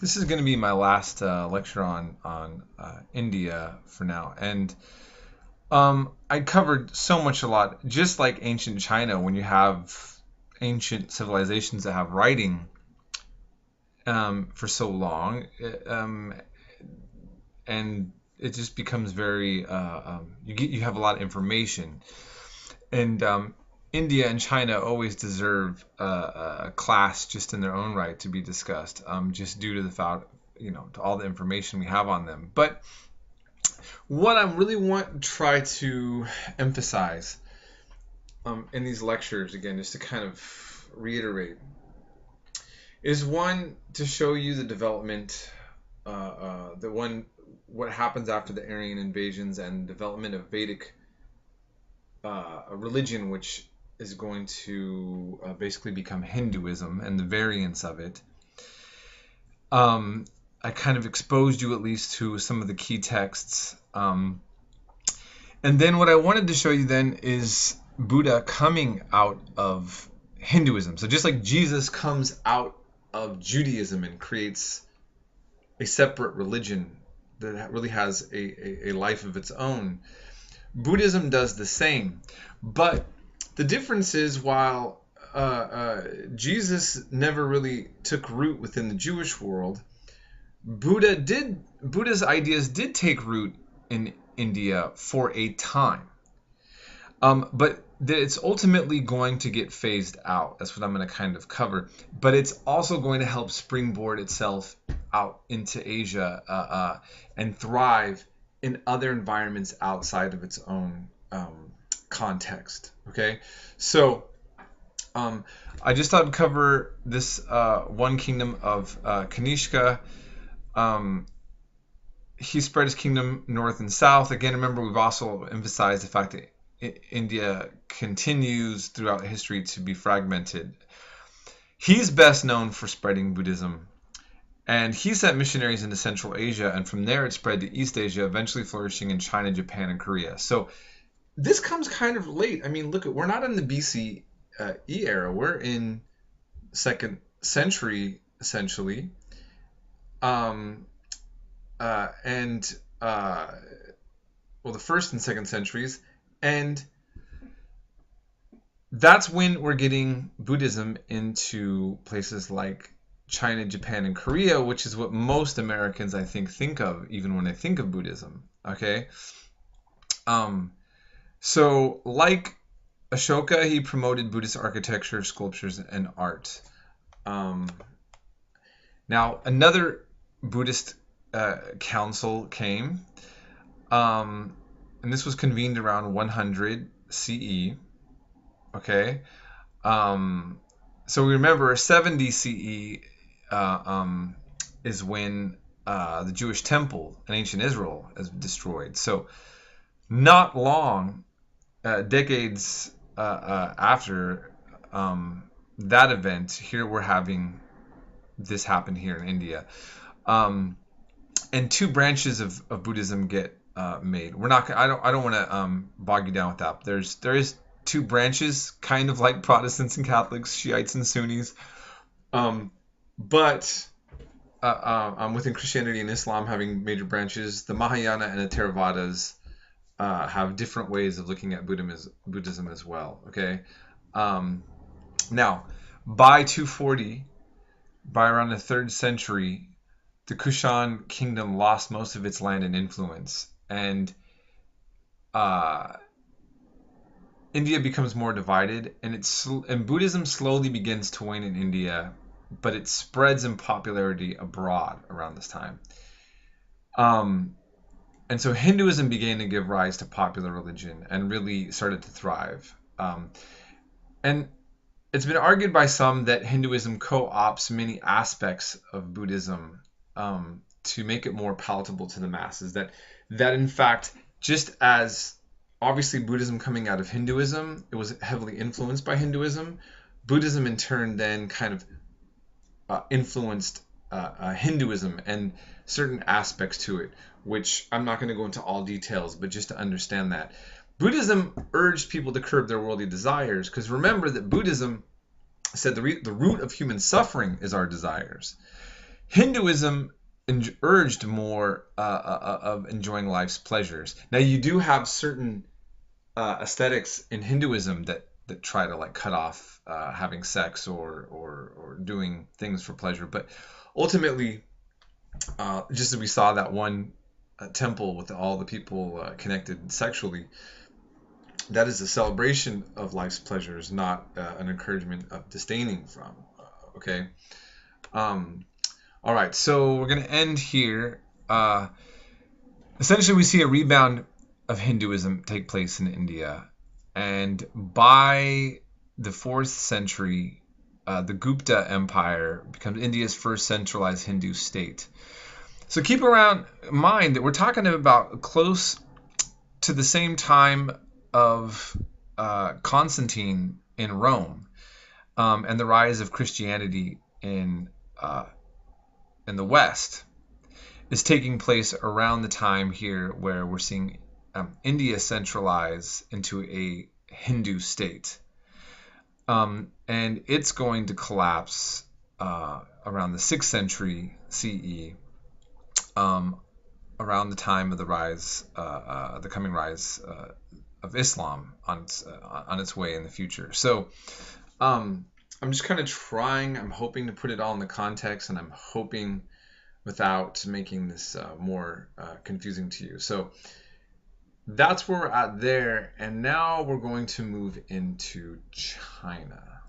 This is going to be my last lecture on India for now, and I covered so much a lot. Just like ancient China, when you have ancient civilizations that have writing for so long, and it just becomes very you have a lot of information, and India and China always deserve a class just in their own right to be discussed, just due to the fact, to all the information we have on them. But what I really want to try to emphasize in these lectures, again, just to kind of reiterate, is one, to show you the development, what happens after the Aryan invasions and development of Vedic a religion, which is going to basically become Hinduism and the variants of it. I kind of exposed you at least to some of the key texts. And then what I wanted to show you then is Buddha coming out of Hinduism. So just like Jesus comes out of Judaism and creates a separate religion that really has a life of its own, Buddhism does the same. But the difference is, while Jesus never really took root within the Jewish world, Buddha's ideas did take root in India for a time. But it's ultimately going to get phased out. That's what I'm going to kind of cover. But it's also going to help springboard itself out into Asia and thrive in other environments outside of its own context. Okay, so I just thought I'd cover this one kingdom of Kanishka. He spread his kingdom north and south. Again, remember, we've also emphasized the fact that India continues throughout history to be fragmented. He's best known for spreading Buddhism, and he sent missionaries into Central Asia, and from there it spread to East Asia, eventually flourishing in China, Japan, and Korea. So this comes kind of late. I mean, look, we're not in the BCE era. We're in 2nd century, essentially. The 1st and 2nd centuries. And that's when we're getting Buddhism into places like China, Japan, and Korea, which is what most Americans, I think of, even when they think of Buddhism. Okay? So, like Ashoka, he promoted Buddhist architecture, sculptures, and art. Now, another Buddhist council came, and this was convened around 100 CE. Okay, so we remember 70 CE is when the Jewish temple in ancient Israel is destroyed. So not long, decades after that event, here we're having this happen here in India. And two branches of Buddhism get made. I don't want to bog you down with that. There is two branches, kind of like Protestants and Catholics, Shiites and Sunnis. But within Christianity and Islam having major branches, the Mahayana and the Theravadas have different ways of looking at Buddhism as well. Okay. Now, by 240, by around the 3rd century, the Kushan kingdom lost most of its land and influence, and India becomes more divided, and Buddhism slowly begins to wane in India, but it spreads in popularity abroad around this time. And so Hinduism began to give rise to popular religion and really started to thrive. And it's been argued by some that Hinduism co-opts many aspects of Buddhism to make it more palatable to the masses. That in fact, just as obviously Buddhism coming out of Hinduism, it was heavily influenced by Hinduism. Buddhism in turn then kind of influenced Hinduism and certain aspects to it, which I'm not going to go into all details, but just to understand that. Buddhism urged people to curb their worldly desires, because remember that Buddhism said the root of human suffering is our desires. Hinduism urged more of enjoying life's pleasures. Now, you do have certain aesthetics in Hinduism that try to like cut off having sex or doing things for pleasure, but ultimately, just as we saw that one temple with all the people connected sexually, that is a celebration of life's pleasures, not an encouragement of disdaining from. Okay. Um, all right. So we're gonna end here. Essentially, we see a rebound of Hinduism take place in India, and by the 4th century, the Gupta Empire becomes India's first centralized Hindu state. So keep around in mind that we're talking about close to the same time of Constantine in Rome, and the rise of Christianity in the West is taking place around the time here where we're seeing India centralize into a Hindu state. And it's going to collapse around the 6th century CE, around the time of the coming rise of Islam on its way in the future. So I'm just kind of trying, I'm hoping to put it all in the context, and I'm hoping without making this more confusing to you. So that's where we're at there. And now we're going to move into China.